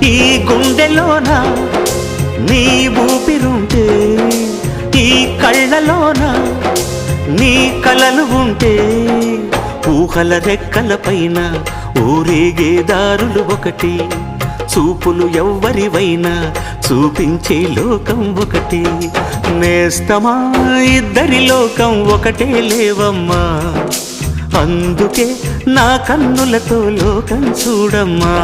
ఈ గుండెలోన నీ ఊపిరుంటే, ఈ కళ్ళలోన నీ కలలు ఉంటే, ఊహల రెక్కల పైన ఊరేగే దారులు ఒకటి, చూపులు ఎవ్వరివైనా చూపించే లోకం ఒకటి. నేస్తమా ఇద్దరి లోకం ఒకటే లేవమ్మా, అందుకే నా కన్నులతో లోకం చూడమ్మా.